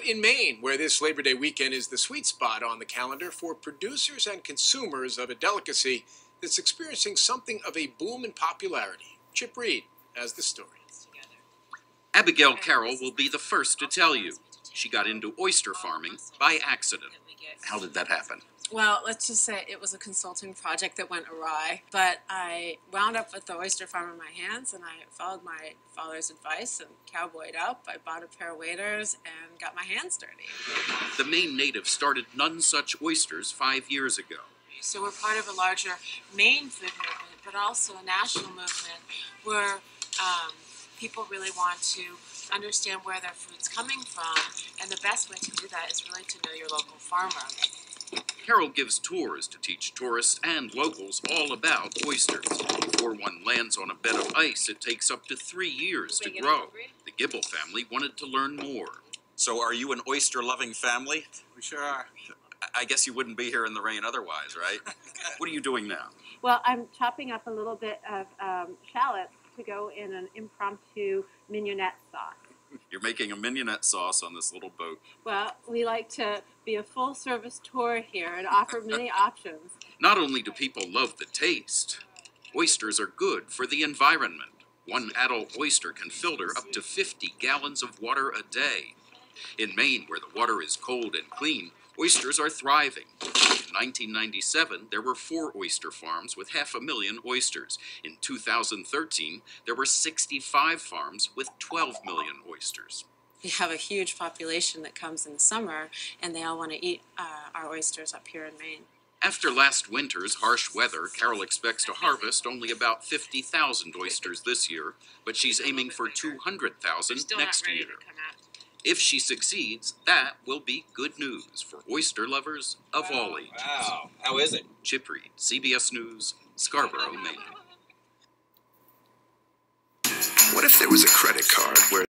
in Maine, where this Labor Day weekend is the sweet spot on the calendar for producers and consumers of a delicacy that's experiencing something of a boom in popularity. Chip Reid has the story. Abigail Carroll will be the first to tell you. She got into oyster farming by accident. How did that happen? Well, let's just say it was a consulting project that went awry, but I wound up with the oyster farm in my hands, and I followed my father's advice and cowboyed up. I bought a pair of waders and got my hands dirty. The Maine native started None Such Oysters 5 years ago. So we're part of a larger Maine food movement, but also a national movement where people really want to understand where their food's coming from, and the best way to do that is really to know your local farmer. Carroll gives tours to teach tourists and locals all about oysters. Before one lands on a bed of ice, it takes up to 3 years to grow. The Gibble family wanted to learn more. So are you an oyster-loving family? We sure are. I guess you wouldn't be here in the rain otherwise, right? What are you doing now? Well, I'm chopping up a little bit of shallots to go in an impromptu mignonette sauce. You're making a mignonette sauce on this little boat. Well, we like to be a full-service tour here and offer many options. Not only do people love the taste, oysters are good for the environment. One adult oyster can filter up to 50 gallons of water a day. In Maine, where the water is cold and clean, oysters are thriving. In 1997, there were 4 oyster farms with 500,000 oysters. In 2013, there were 65 farms with 12 million oysters. We have a huge population that comes in the summer, and they all want to eat our oysters up here in Maine. After last winter's harsh weather, Carroll expects to harvest only about 50,000 oysters this year, but she's aiming for 200,000 next year. If she succeeds, that will be good news for oyster lovers of all ages. Wow. How is it? Chip Reid, CBS News, Scarborough, Maine. What if there was a credit card where